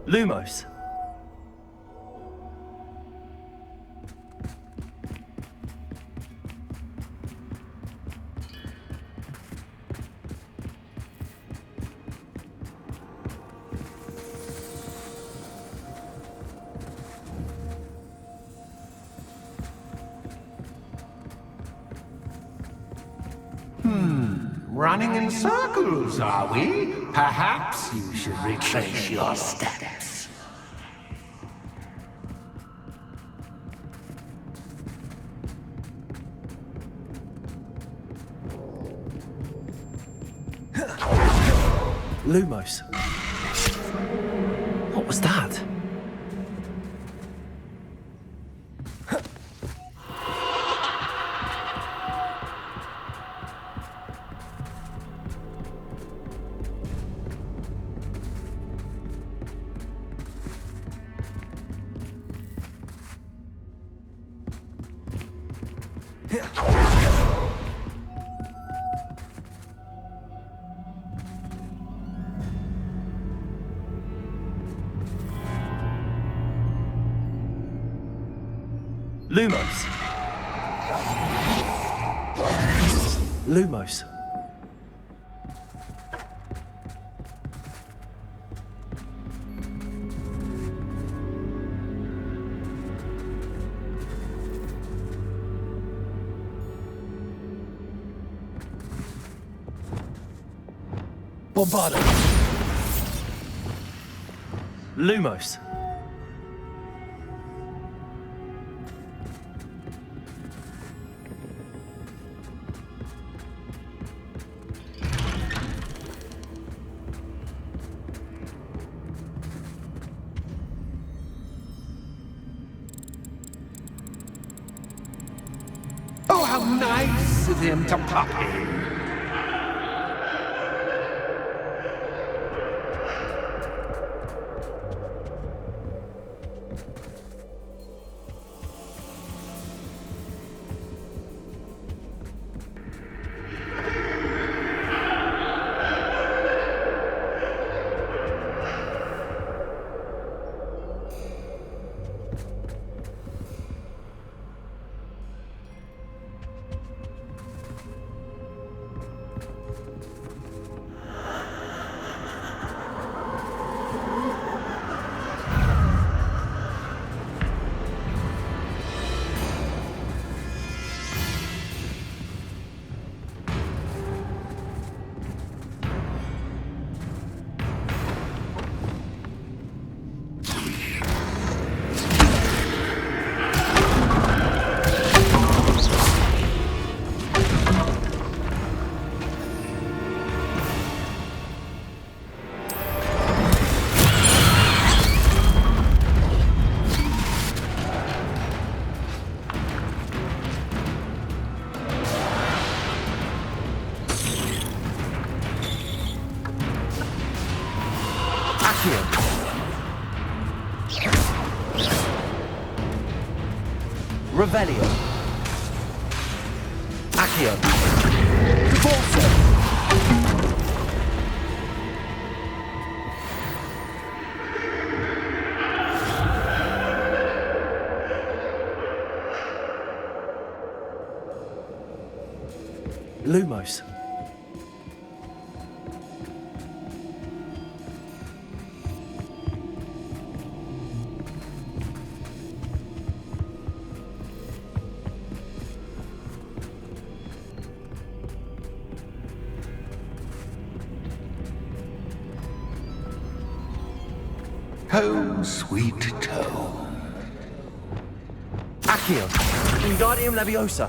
Lumos. Running in circles, are we? Perhaps you should retrace your steps. Lumos. What was that? Lumos. Lumos. Bombardo. Lumos. Oh, how nice of him to pop in. Revelio. Accio. Forza. Lumos. Home, sweet home. Accio. Wingardium Leviosa.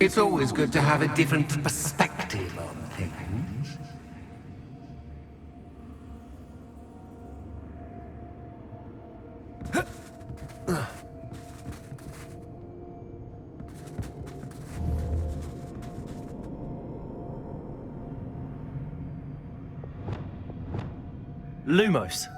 It's always good to have a different perspective on things. Lumos.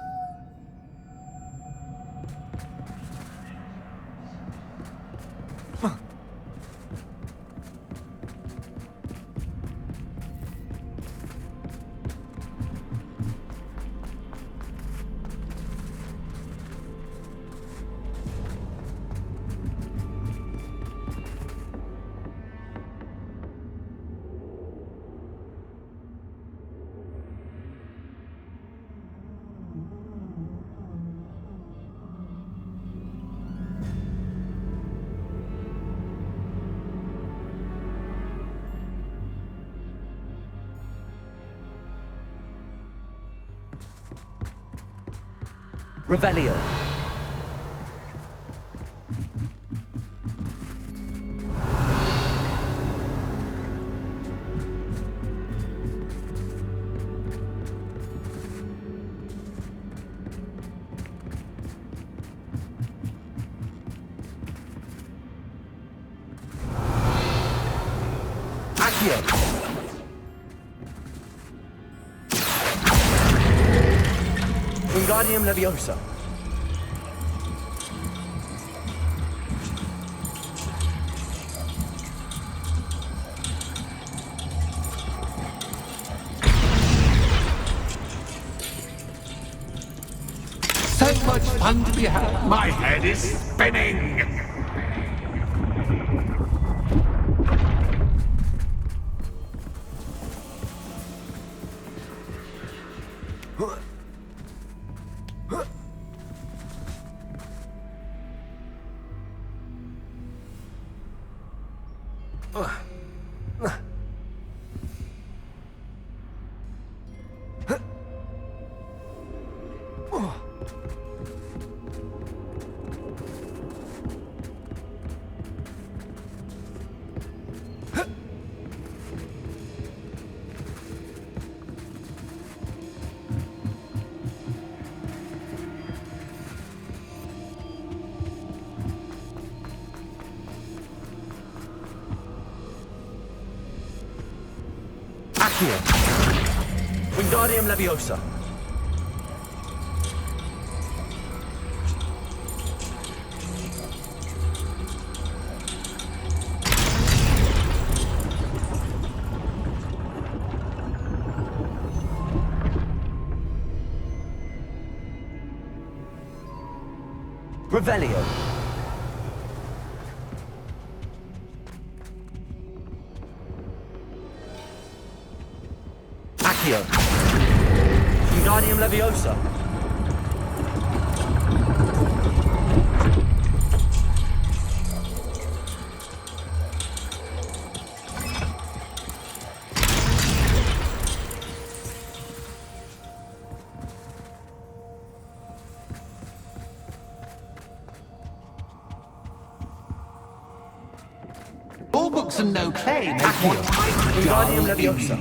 Revelio. Accio. Wingardium Leviosa. So much fun to be had. My head is spinning. Accio. Wingardium Leviosa. Revelio. Accio. Wingardium Leviosa. All books and no claim. Accio. Wingardium Leviosa.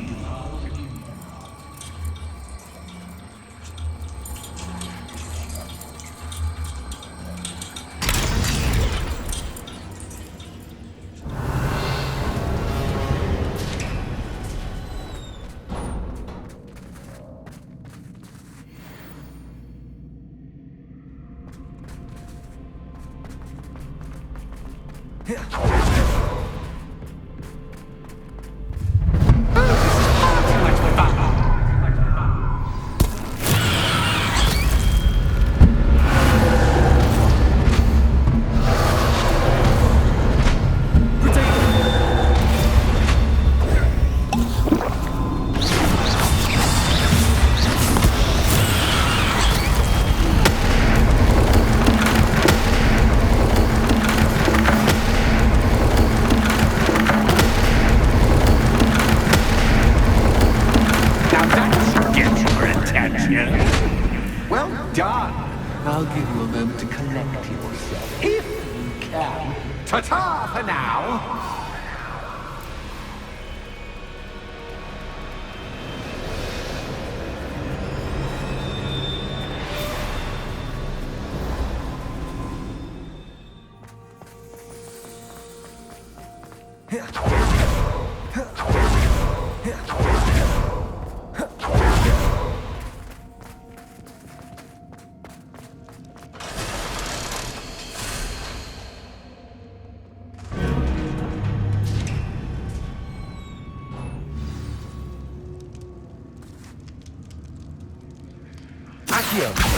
Well done. I'll give you a moment to collect yourself, if you can. Ta-ta for now. Accio.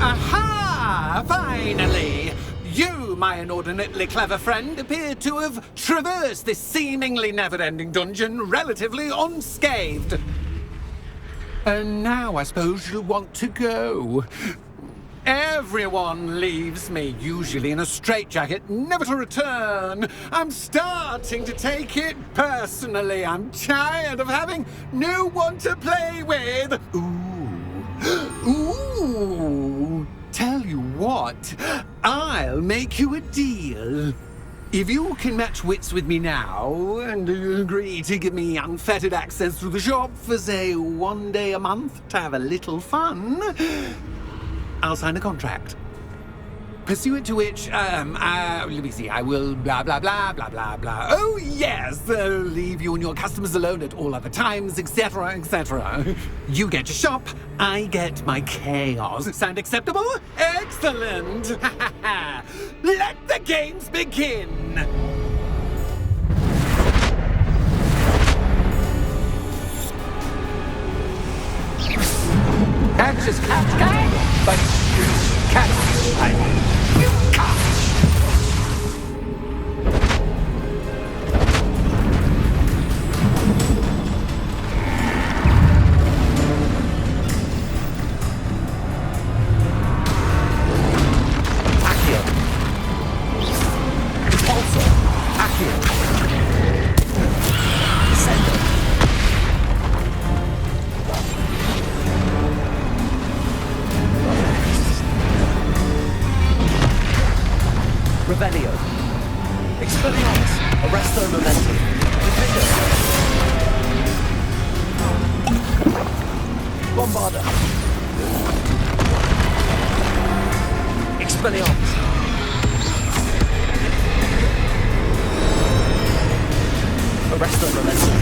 Aha! Finally! You, my inordinately clever friend, appear to have traversed this seemingly never-ending dungeon relatively unscathed. And now I suppose you'll want to go. Everyone leaves me, usually in a straitjacket, never to return. I'm starting to take it personally. I'm tired of having no one to play with. Ooh. Tell you what, I'll make you a deal. If you can match wits with me now and agree to give me unfettered access to the shop for, say, 1 day a month to have a little fun, I'll sign a contract. Pursuant to which, let me see, I will blah, blah, blah, blah, blah, blah. Oh, yes, leave you and your customers alone at all other times, etc., etc. You get your shop, I get my chaos. Sound acceptable? Excellent! Let the games begin! Anxious cat guy, but cat you can't. Accio. Repulsor. Accio. Descendo. Revelio. Expelliarmus. Arresto Momentum. Defender. Bombarda. Expelliarmus. Arresto Momentum.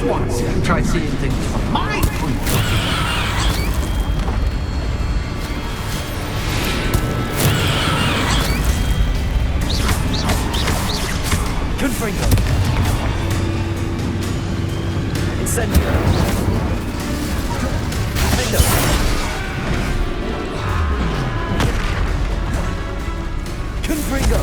Once, try seeing things from my point of view. Confringo. Incendio. Defender. Confringo.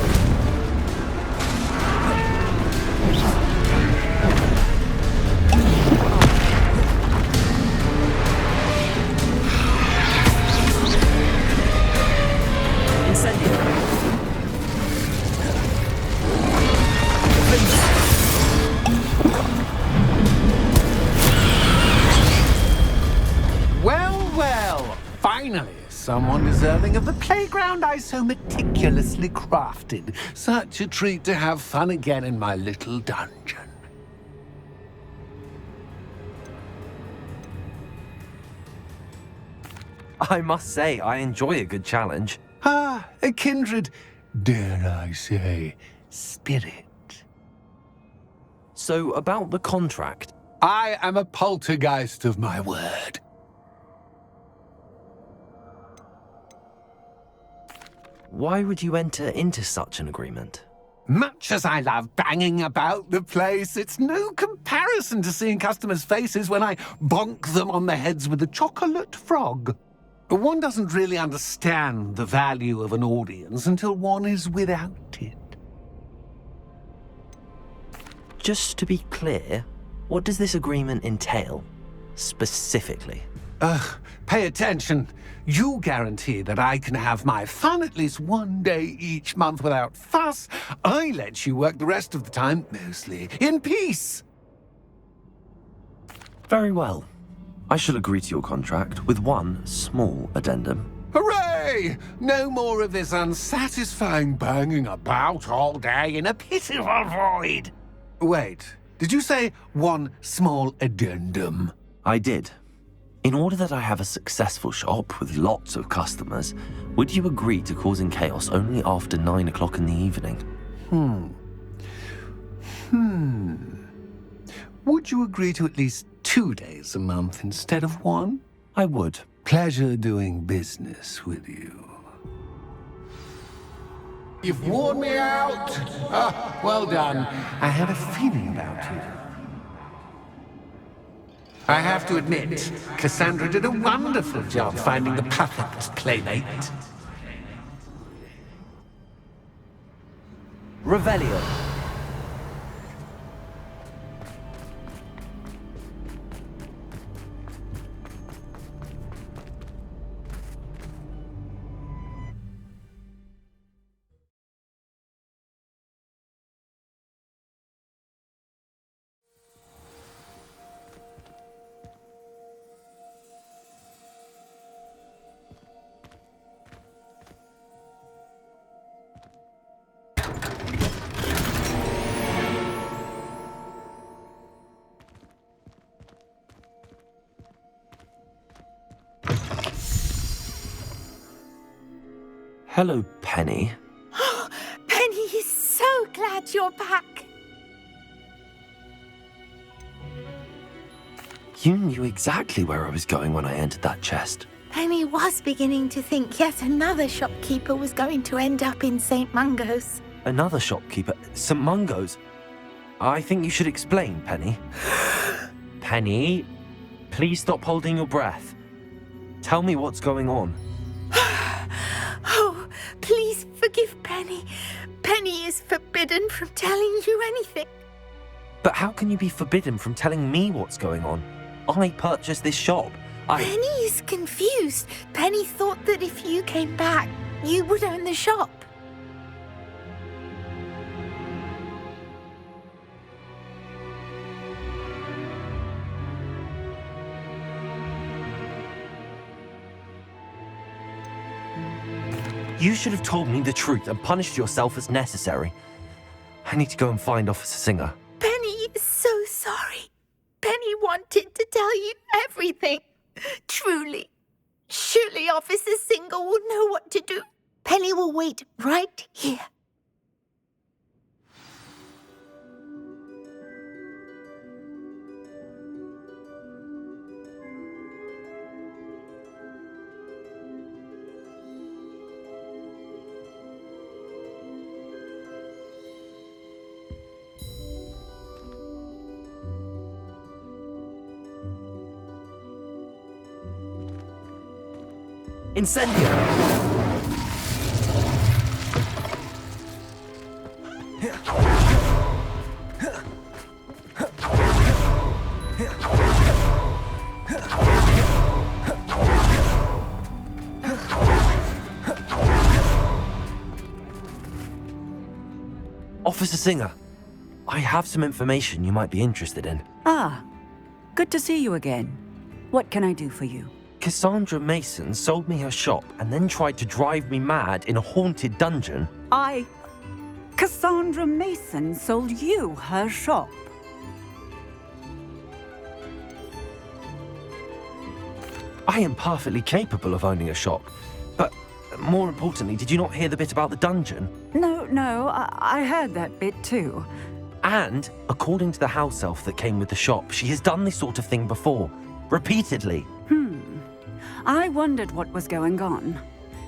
Finally, someone deserving of the playground I so meticulously crafted. Such a treat to have fun again in my little dungeon. I must say, I enjoy a good challenge. Ah, a kindred, dare I say, spirit. So, about the contract. I am a poltergeist of my word. Why would you enter into such an agreement? Much as I love banging about the place, it's no comparison to seeing customers' faces when I bonk them on the heads with a chocolate frog. One doesn't really understand the value of an audience until one is without it. Just to be clear, what does this agreement entail, specifically? Pay attention. You guarantee that I can have my fun at least one day each month without fuss. I let you work the rest of the time, mostly in peace. Very well. I shall agree to your contract with one small addendum. Hooray! No more of this unsatisfying banging about all day in a pitiful void. Wait, did you say one small addendum? I did. In order that I have a successful shop with lots of customers, would you agree to causing chaos only after 9 o'clock in the evening? Would you agree to at least 2 days a month instead of one? I would. Pleasure doing business with you. You've worn me out. Well done. I had a feeling about you. I have to admit, Cassandra did a wonderful job finding the perfect playmate. Revelio. Hello, Penny. Penny is so glad you're back. You knew exactly where I was going when I entered that chest. Penny was beginning to think yet another shopkeeper was going to end up in St. Mungo's. Another shopkeeper, St. Mungo's. I think you should explain, Penny. Penny, please stop holding your breath. Tell me what's going on. Oh, please forgive Penny. Penny is forbidden from telling you anything. But how can you be forbidden from telling me what's going on? I purchased this shop. Penny is confused. Penny thought that if you came back, you would own the shop. You should have told me the truth and punished yourself as necessary. I need to go and find Officer Singer. Penny is so sorry. Penny wanted to tell you everything. Truly. Surely Officer Singer will know what to do. Penny will wait right here. Incendio! Officer Singer, I have some information you might be interested in. Ah, good to see you again. What can I do for you? Cassandra Mason sold me her shop and then tried to drive me mad in a haunted dungeon. Cassandra Mason sold you her shop? I am perfectly capable of owning a shop, but more importantly, did you not hear the bit about the dungeon? No, I heard that bit too. And, according to the house elf that came with the shop, she has done this sort of thing before, repeatedly. I wondered what was going on.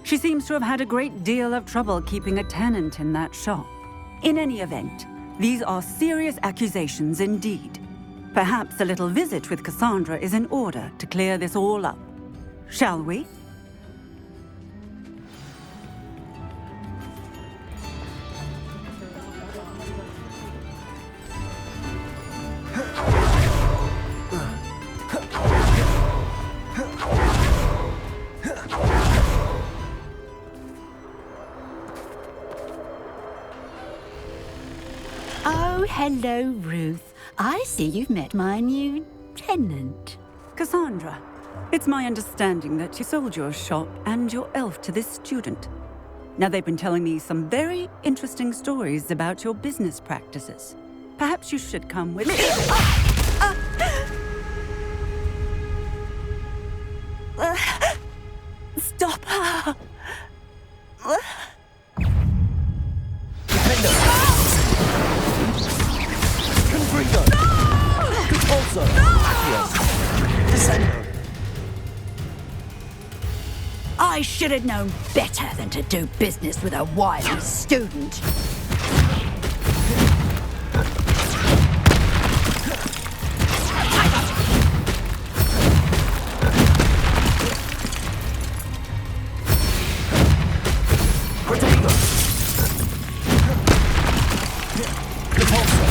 She seems to have had a great deal of trouble keeping a tenant in that shop. In any event, these are serious accusations indeed. Perhaps a little visit with Cassandra is in order to clear this all up. Shall we? Oh, hello, Ruth. I see you've met my new tenant. Cassandra, it's my understanding that you sold your shop and your elf to this student. Now, they've been telling me some very interesting stories about your business practices. Perhaps you should come with me. Stop her! Confringo! Compulso! Accio! Descendo! I should have known better than to do business with a wily student. Protego! Compulso!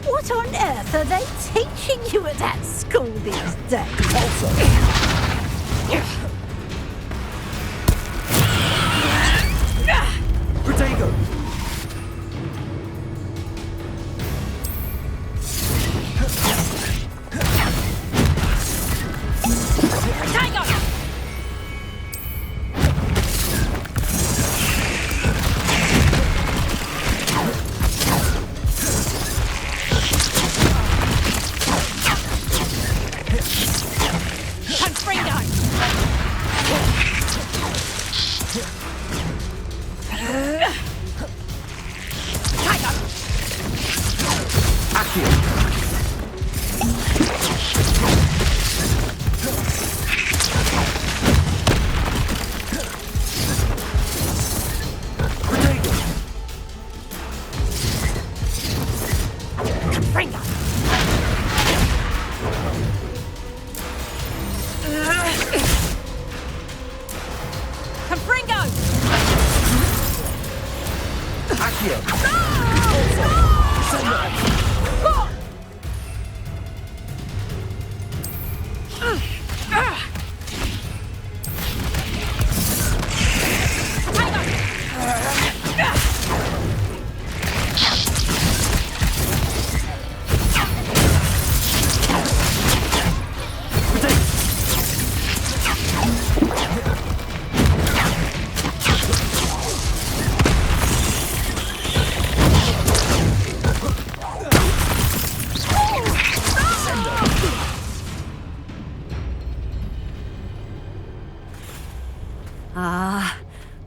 What on earth are they teaching you at that school these days? Protego!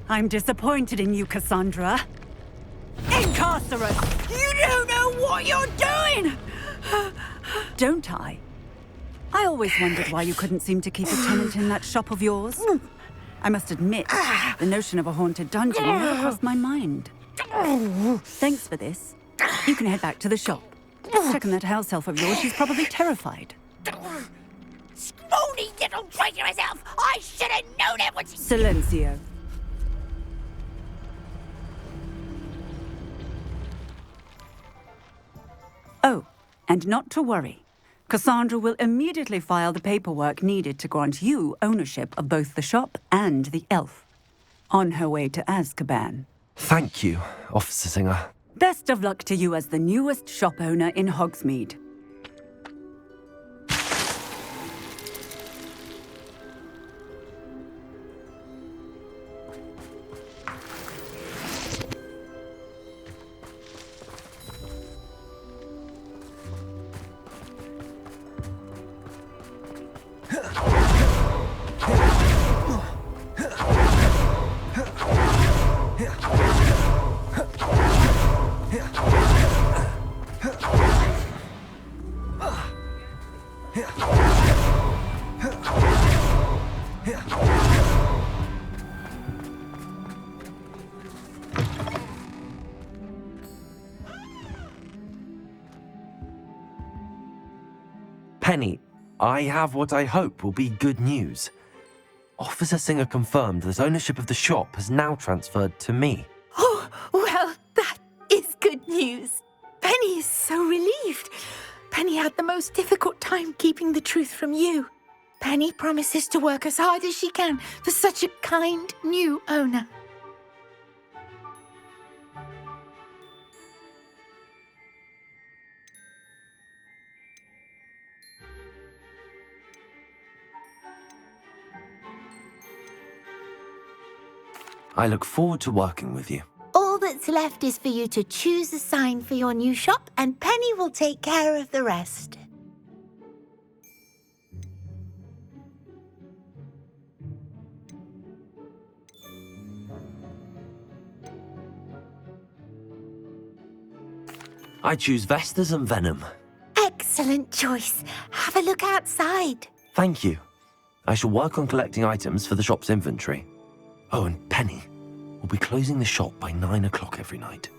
I'm disappointed in you, Cassandra. Incarcerate! You don't know what you're doing! Don't I? I always wondered why you couldn't seem to keep a tenant in that shop of yours. I must admit, the notion of a haunted dungeon never crossed my mind. Thanks for this. You can head back to the shop. Check on that house elf of yours, she's probably terrified. Scrawny little traitor herself! I should have known it was... Silencio. Oh, and not to worry. Cassandra will immediately file the paperwork needed to grant you ownership of both the shop and the elf. On her way to Azkaban. Thank you, Officer Singer. Best of luck to you as the newest shop owner in Hogsmeade. Penny, I have what I hope will be good news. Officer Singer confirmed that ownership of the shop has now transferred to me. Oh, well, that is good news. Penny is so relieved. Penny had the most difficult time keeping the truth from you. Penny promises to work as hard as she can for such a kind new owner. I look forward to working with you. All that's left is for you to choose a sign for your new shop, and Penny will take care of the rest. I choose Vestas and Venom. Excellent choice. Have a look outside. Thank you. I shall work on collecting items for the shop's inventory. Oh, and Penny, we'll be closing the shop by 9 o'clock every night.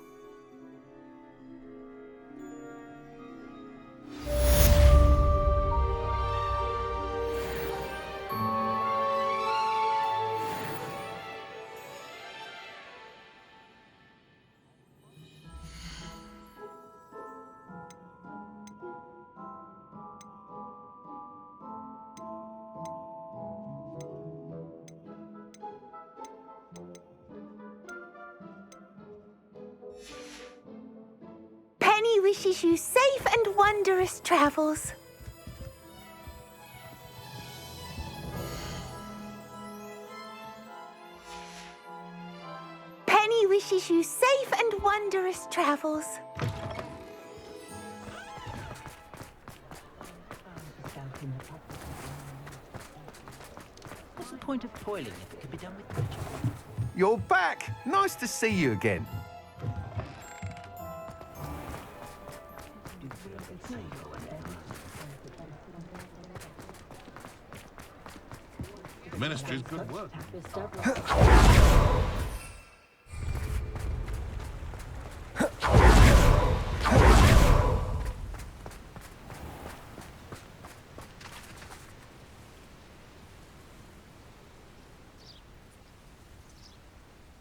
Penny wishes you safe and wondrous travels. Penny wishes you safe and wondrous travels. What's the point of toiling if it can be done with magic? You're back! Nice to see you again. The Ministry's good work.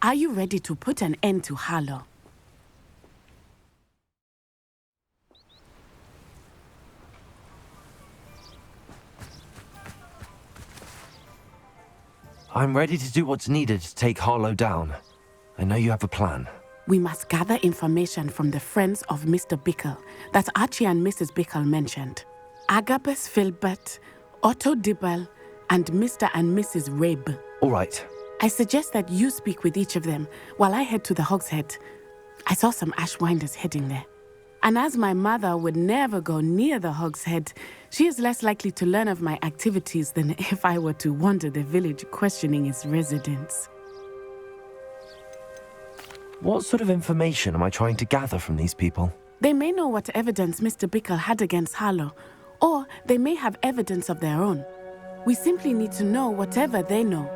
Are you ready to put an end to Harlow? I'm ready to do what's needed to take Harlow down. I know you have a plan. We must gather information from the friends of Mr. Bickle that Archie and Mrs. Bickle mentioned. Agabus Filbert, Otto Dibble, and Mr. and Mrs. Rabe. All right. I suggest that you speak with each of them while I head to the Hogshead. I saw some Ashwinders heading there. And as my mother would never go near the Hogshead, she is less likely to learn of my activities than if I were to wander the village questioning its residents. What sort of information am I trying to gather from these people? They may know what evidence Mr. Bickle had against Harlow, or they may have evidence of their own. We simply need to know whatever they know.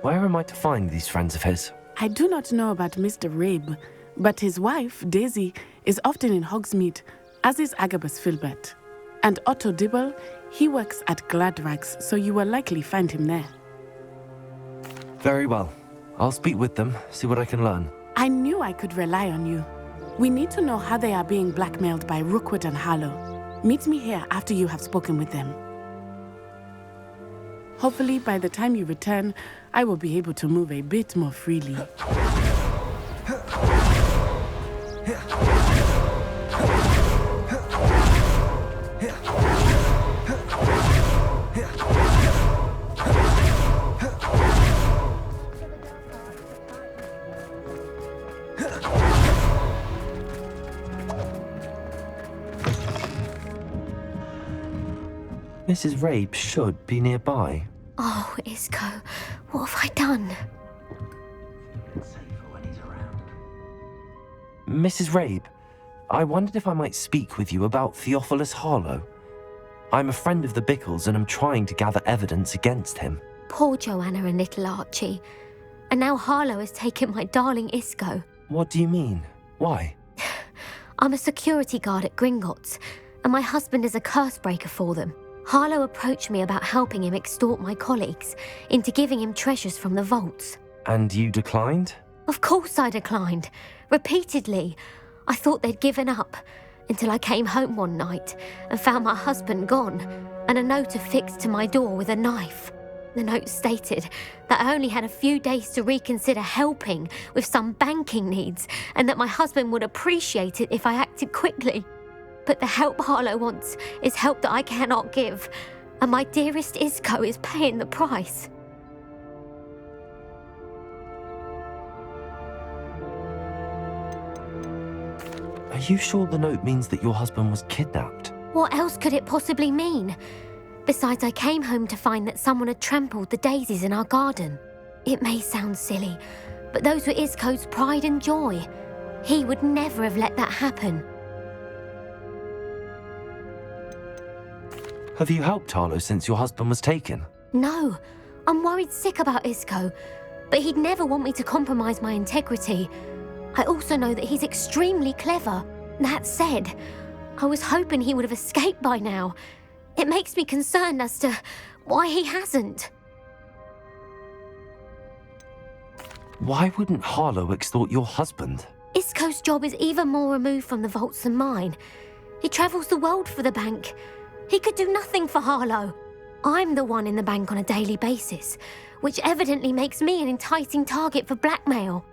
Where am I to find these friends of his? I do not know about Mr. Rabe, but his wife, Daisy, is often in Hogsmeade, as is Agabus Filbert. And Otto Dibble, he works at Gladrags, so you will likely find him there. Very well. I'll speak with them, see what I can learn. I knew I could rely on you. We need to know how they are being blackmailed by Rookwood and Harlow. Meet me here after you have spoken with them. Hopefully, by the time you return, I will be able to move a bit more freely. Mrs. Rabe should be nearby. Oh, Isco, what have I done? Mrs. Rabe, I wondered if I might speak with you about Theophilus Harlow. I'm a friend of the Bickles and I'm trying to gather evidence against him. Poor Joanna and little Archie. And now Harlow has taken my darling Isco. What do you mean? Why? I'm a security guard at Gringotts, and my husband is a curse breaker for them. Harlow approached me about helping him extort my colleagues into giving him treasures from the vaults. And you declined? Of course I declined. Repeatedly. I thought they'd given up, until I came home one night and found my husband gone, and a note affixed to my door with a knife. The note stated that I only had a few days to reconsider helping with some banking needs, and that my husband would appreciate it if I acted quickly. But the help Harlow wants is help that I cannot give, and my dearest Isco is paying the price. Are you sure the note means that your husband was kidnapped? What else could it possibly mean? Besides, I came home to find that someone had trampled the daisies in our garden. It may sound silly, but those were Isco's pride and joy. He would never have let that happen. Have you helped Harlow since your husband was taken? No, I'm worried sick about Isco, but he'd never want me to compromise my integrity. I also know that he's extremely clever. That said, I was hoping he would have escaped by now. It makes me concerned as to why he hasn't. Why wouldn't Harlow extort your husband? Isco's job is even more removed from the vaults than mine. He travels the world for the bank. He could do nothing for Harlow. I'm the one in the bank on a daily basis, which evidently makes me an enticing target for blackmail.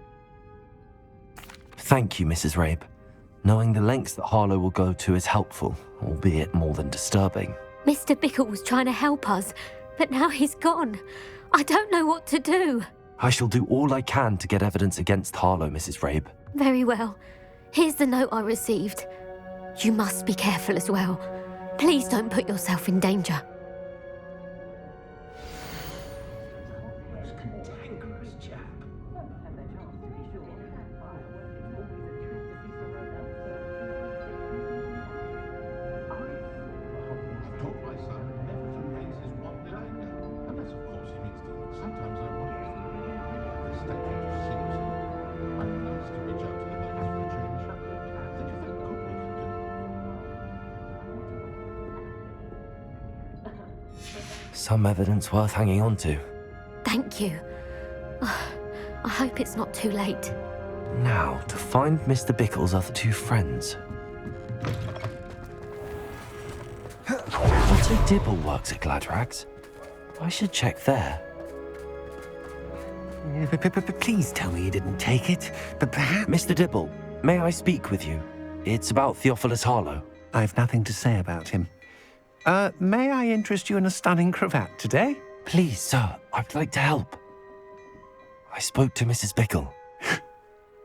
Thank you, Mrs. Rabe. Knowing the lengths that Harlow will go to is helpful, albeit more than disturbing. Mr. Bickle was trying to help us, but now he's gone. I don't know what to do. I shall do all I can to get evidence against Harlow, Mrs. Rabe. Very well. Here's the note I received. You must be careful as well. Please don't put yourself in danger. Some evidence worth hanging on to. Thank you. I hope it's not too late. Now, to find Mr. Bickle's other two friends. Otto Dibble works at Gladrags. I should check there. Please tell me you didn't take it, but perhaps... Mr. Dibble, may I speak with you? It's about Theophilus Harlow. I've nothing to say about him. May I interest you in a stunning cravat today? Please, sir, I'd like to help. I spoke to Mrs. Bickle.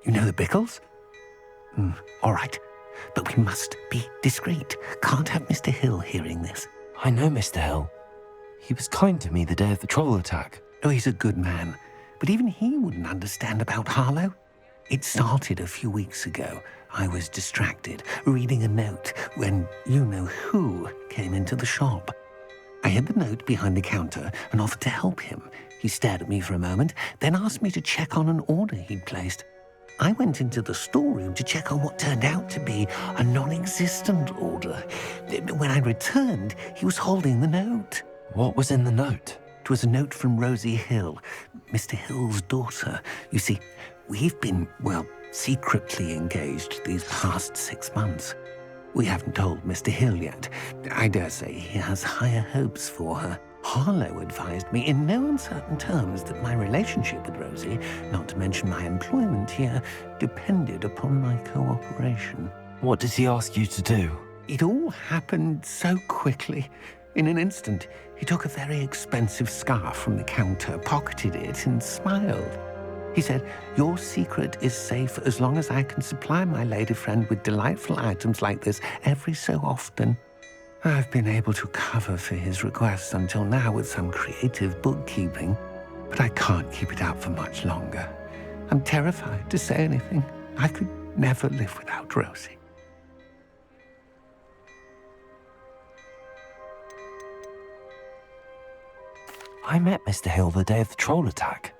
You know the Bickles? All right, but we must be discreet. Can't have Mr. Hill hearing this. I know Mr. Hill. He was kind to me the day of the troll attack. Oh, he's a good man, but even he wouldn't understand about Harlow. It started a few weeks ago. I was distracted, reading a note, when you-know-who came into the shop. I hid the note behind the counter and offered to help him. He stared at me for a moment, then asked me to check on an order he'd placed. I went into the storeroom to check on what turned out to be a non-existent order. When I returned, he was holding the note. What was in the note? It was a note from Rosie Hill, Mr. Hill's daughter. You see, we've been, secretly engaged these past 6 months. We haven't told Mr. Hill yet. I dare say he has higher hopes for her. Harlow advised me in no uncertain terms that my relationship with Rosie, not to mention my employment here, depended upon my cooperation. What did he ask you to do? It all happened so quickly. In an instant, he took a very expensive scarf from the counter, pocketed it, and smiled. He said, "Your secret is safe as long as I can supply my lady friend with delightful items like this every so often." I've been able to cover for his requests until now with some creative bookkeeping, but I can't keep it up for much longer. I'm terrified to say anything. I could never live without Rosie. I met Mr. Hill the day of the troll attack.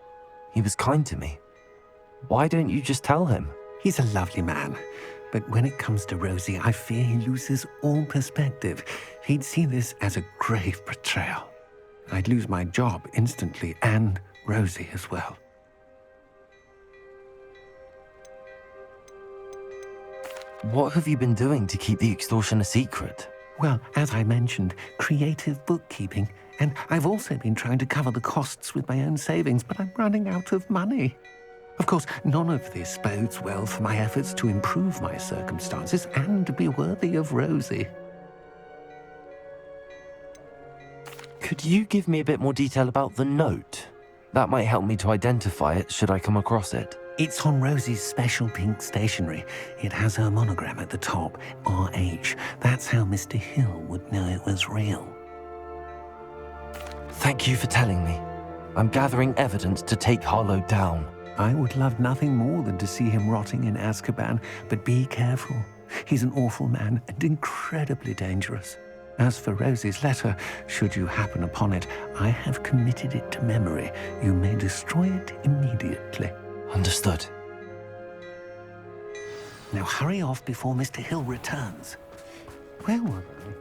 He was kind to me. Why don't you just tell him? He's a lovely man, but when it comes to Rosie, I fear he loses all perspective. He'd see this as a grave betrayal. I'd lose my job instantly, and Rosie as well. What have you been doing to keep the extortion a secret? Well, as I mentioned, creative bookkeeping. And I've also been trying to cover the costs with my own savings, but I'm running out of money. Of course, none of this bodes well for my efforts to improve my circumstances and be worthy of Rosie. Could you give me a bit more detail about the note? That might help me to identify it should I come across it. It's on Rosie's special pink stationery. It has her monogram at the top, RH. That's how Mr. Hill would know it was real. Thank you for telling me. I'm gathering evidence to take Harlow down. I would love nothing more than to see him rotting in Azkaban, but be careful. He's an awful man and incredibly dangerous. As for Rosie's letter, should you happen upon it, I have committed it to memory. You may destroy it immediately. Understood. Now hurry off before Mr. Hill returns. Where were they?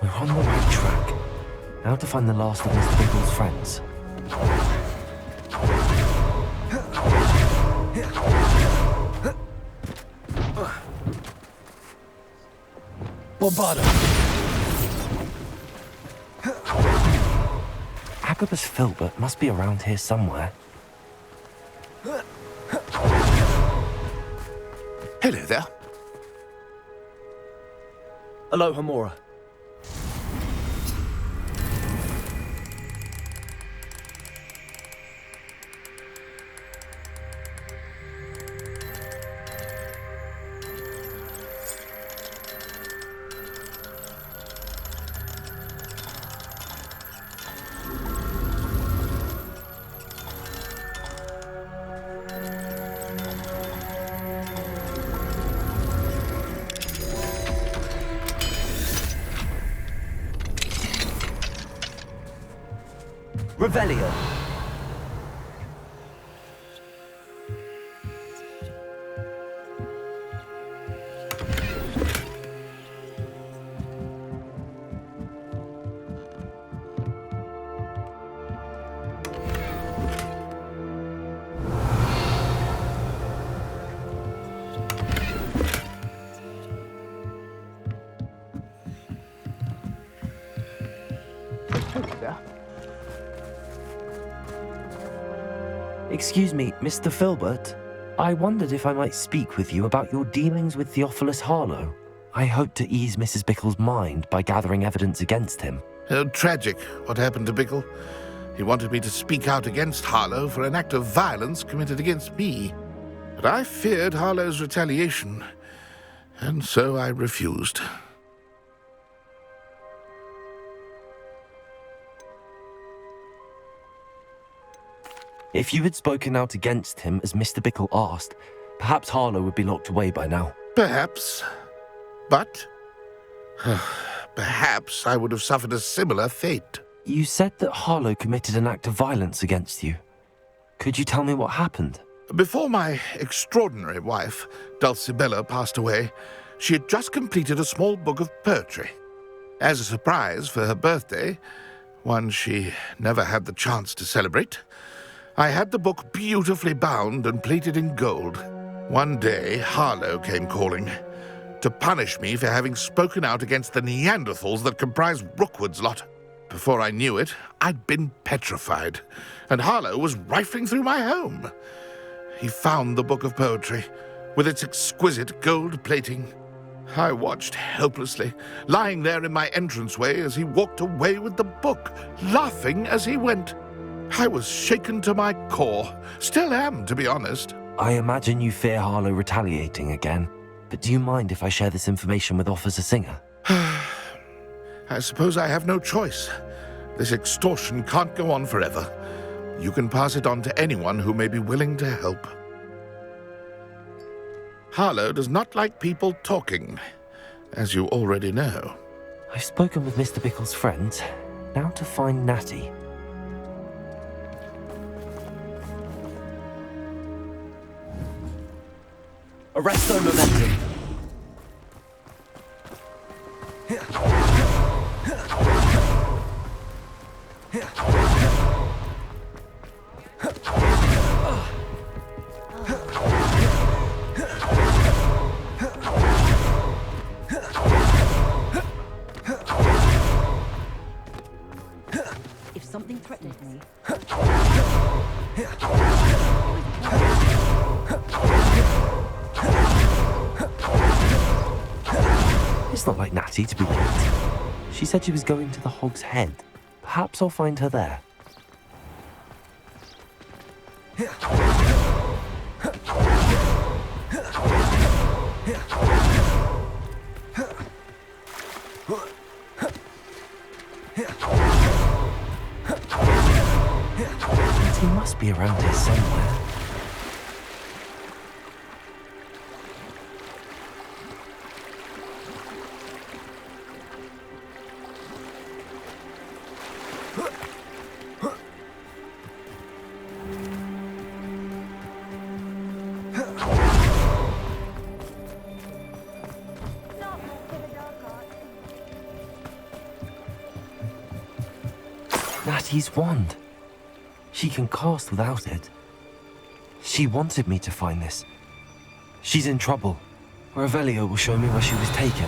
We're on the right track. Now to find the last of Mr. Biggle's friends. Bombardo! Agabus Filbert must be around here somewhere. Hello there. Hello, Hamora. Revelio. Excuse me, Mr. Filbert. I wondered if I might speak with you about your dealings with Theophilus Harlow. I hope to ease Mrs. Bickle's mind by gathering evidence against him. Tragic, what happened to Bickle. He wanted me to speak out against Harlow for an act of violence committed against me. But I feared Harlow's retaliation, and so I refused. If you had spoken out against him as Mr. Bickle asked, perhaps Harlow would be locked away by now. Perhaps. But perhaps I would have suffered a similar fate. You said that Harlow committed an act of violence against you. Could you tell me what happened? Before my extraordinary wife, Dulcibella, passed away, she had just completed a small book of poetry. As a surprise for her birthday, one she never had the chance to celebrate, I had the book beautifully bound and plated in gold. One day, Harlow came calling to punish me for having spoken out against the Neanderthals that comprise Rookwood's lot. Before I knew it, I'd been petrified, and Harlow was rifling through my home. He found the book of poetry, with its exquisite gold plating. I watched helplessly, lying there in my entranceway as he walked away with the book, laughing as he went. I was shaken to my core. Still am, to be honest. I imagine you fear Harlow retaliating again, but do you mind if I share this information with Officer Singer? I suppose I have no choice. This extortion can't go on forever. You can pass it on to anyone who may be willing to help. Harlow does not like people talking, as you already know. I've spoken with Mr. Bickle's friends. Now to find Natty. Arresto momentum. If something threatens me, It's not like Natty to be late. She said she was going to the Hog's Head. Perhaps I'll find her there. Natty must be around here somewhere. Natty's wand. She can cast without it. She wanted me to find this. She's in trouble. Revelio will show me where she was taken.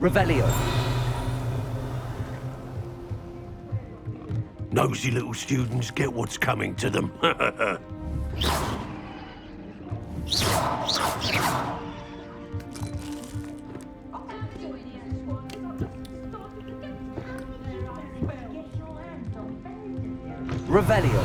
Revelio. Nosy little students get what's coming to them. Revelio.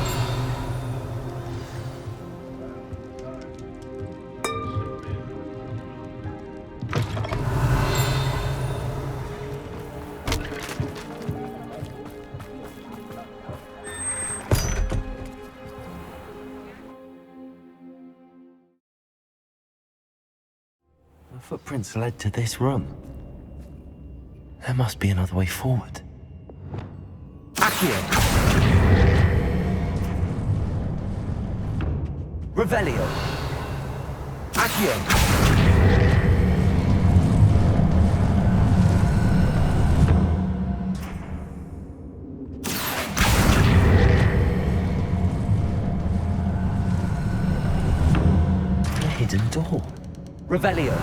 The footprints led to this room. There must be another way forward. Accio! Revelio! Accio! A hidden door. Revelio!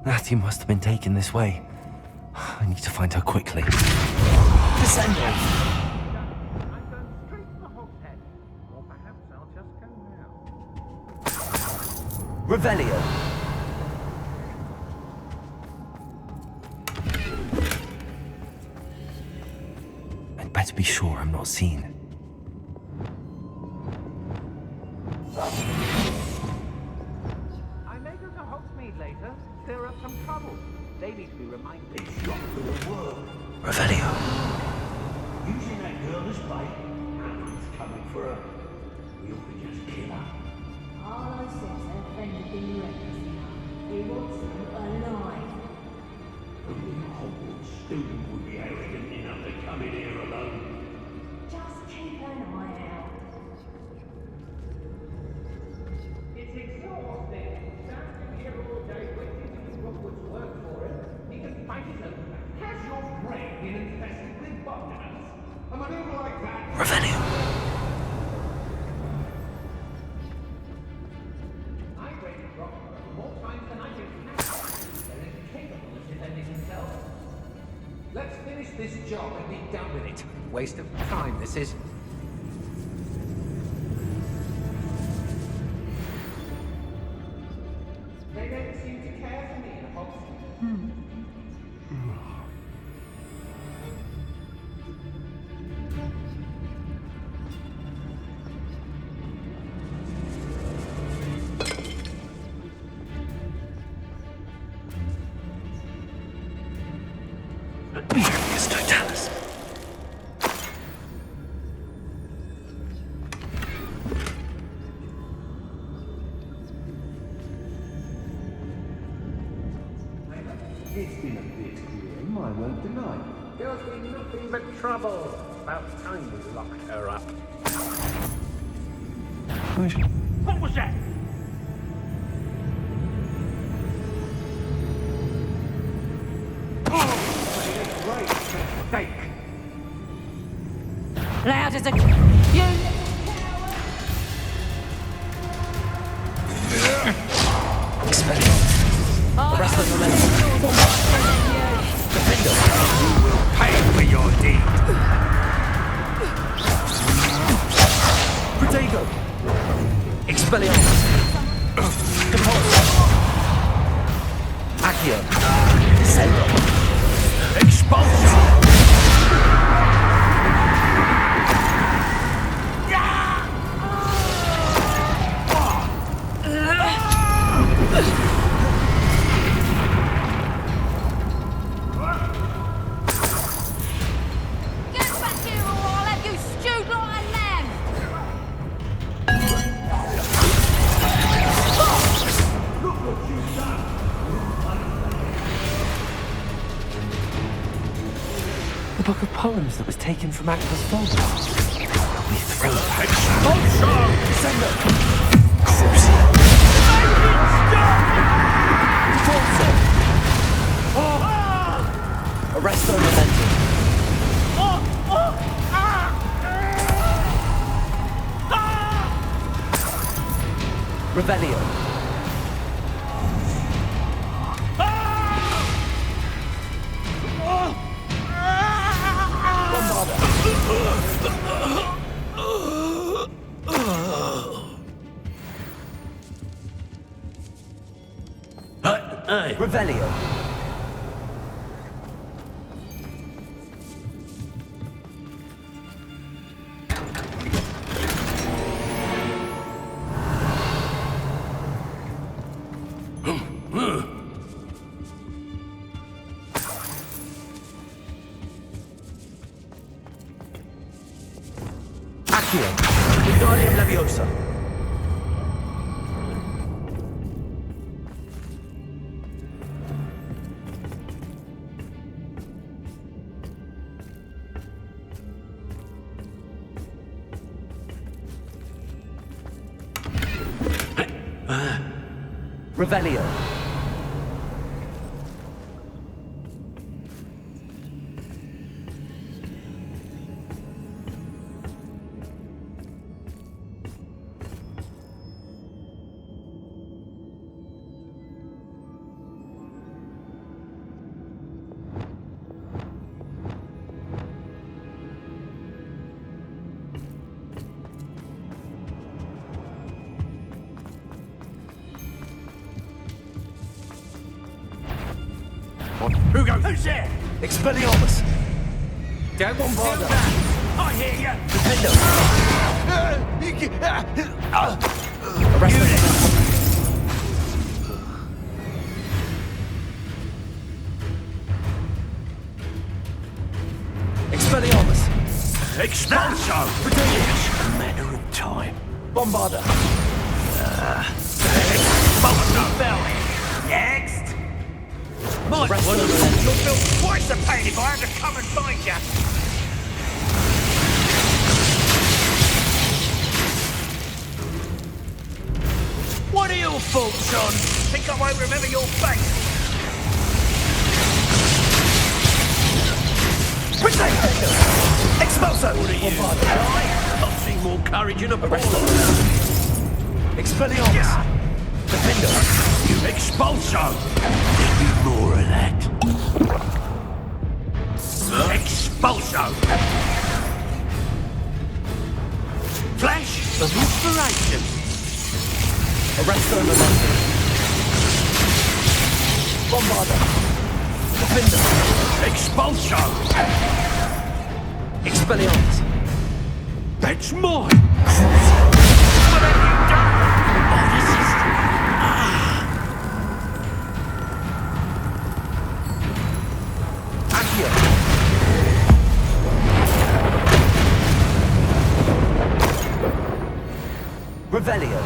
Natty must have been taken this way. I need to find her quickly. Descendo! Revelio! I'd better be sure I'm not seen. I may go to Hogsmeade later, stir up some trouble. They need to be reminded. Revelio. Using that girl as bait, Anna's coming for her. We ought to just kill her. All I said's that friend had been reckless. He wants them alive. Only a Hogwarts student would be arrogant enough to come in here alone. Just keep an eye out. It's exhausting. Sam's been here all day waiting to do Hogwarts work for him. He can fight his own back. Has your brain been infested with bottomers? A maneuver like that... Revelio. I've raided Rockford more times than I can count. They're incapable of defending themselves. Let's finish this job and be done with it. Waste of time, this is. They don't seem to care for me in Hogsmeade. Furious Totalis. It's been a bit grim, I won't deny. Girl's been nothing but trouble. About time we locked her up. What was that? Great mistake. Loud as a... You... Arrest them, Defender. You will pay for your deed. Protego. Expelliarmus. Compulse. Accio. Descendo. Expulsion. The book of poems that was taken from Aqua's father. We throw it. Descendo. Exception. Arresto Momentum. Revelio. Revelio. Accio. Wingardium Leviosa. Revelio. Who goes? Who's there? Expelliarmus. Don't Bombarda. I hear you. Defendo. Arresto Momentum. Expelliarmus. Expulso. It's a matter of time. Bombarda. Expulso. Next. My Arresto word, Momentum. you'll feel twice the pain if I have to come and find you. What are your faults on? Think I won't remember your face? Expulso. What are you? I can't see more courage in a Arresto. ball. Expelliarmus. Defendo. You expulso. There'll be more of that. Expulso. Flash of inspiration. Arresto Momentum. Bombarda. Expulsion! Expelliarmus! That's mine! What have you done? Oh, this is... Accio! Revelio!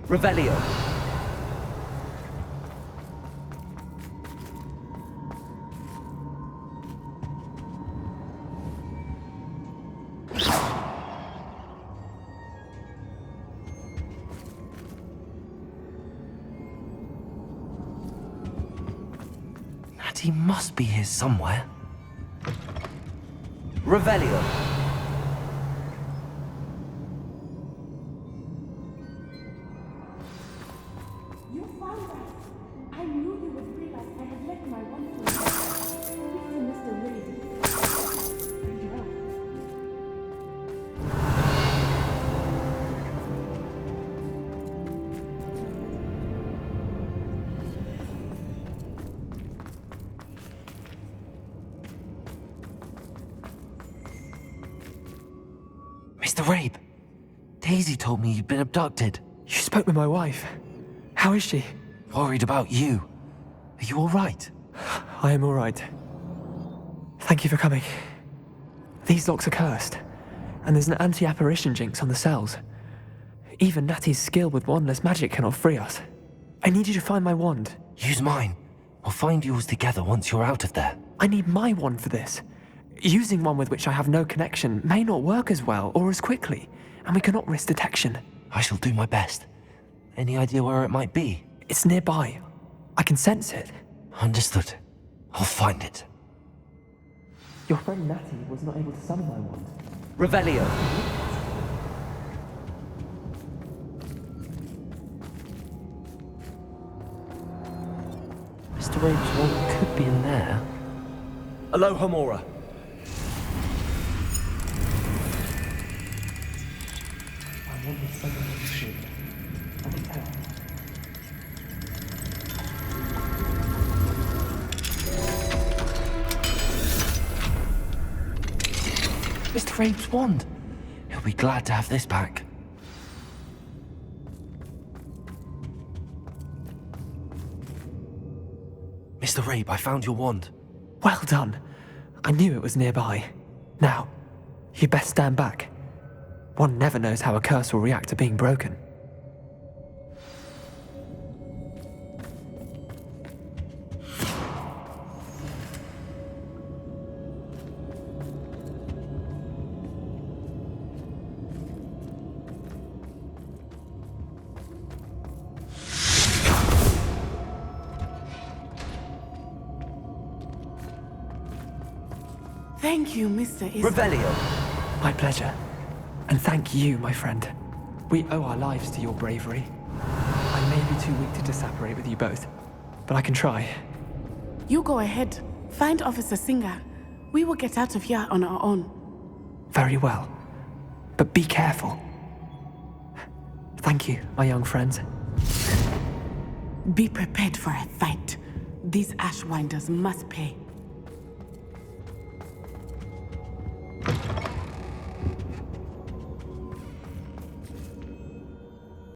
Revelio! Natty must be here somewhere. Revelio! You found us. I knew you would free us. I had left my one to speak to Mr. Reed. Bring you up. Mr. Rabe, Daisy told me you'd been abducted. You spoke with my wife. How is she? Worried about you. Are you all right? I am all right. Thank you for coming. These locks are cursed, and there's an anti-apparition jinx on the cells. Even Natty's skill with wandless magic cannot free us. I need you to find my wand. Use mine. We'll find yours together once you're out of there. I need my wand for this. Using one with which I have no connection may not work as well or as quickly, and we cannot risk detection. I shall do my best. Any idea where it might be? It's nearby. I can sense it. Understood. I'll find it. Your friend Natty was not able to summon my wand. Revelio! Mr. Rabe's wand could be in there. Aloha Mora. I want this summoned to ship. I can tell. Mr. Rabe's wand. He'll be glad to have this back. Mr. Rabe, I found your wand. Well done. I knew it was nearby. Now, you best stand back. One never knows how a curse will react to being broken. Thank you, Mr. Revelio! My pleasure. And thank you, my friend. We owe our lives to your bravery. I may be too weak to disapparate with you both, but I can try. You go ahead. Find Officer Singer. We will get out of here on our own. Very well. But be careful. Thank you, my young friends. Be prepared for a fight. These Ashwinders must pay.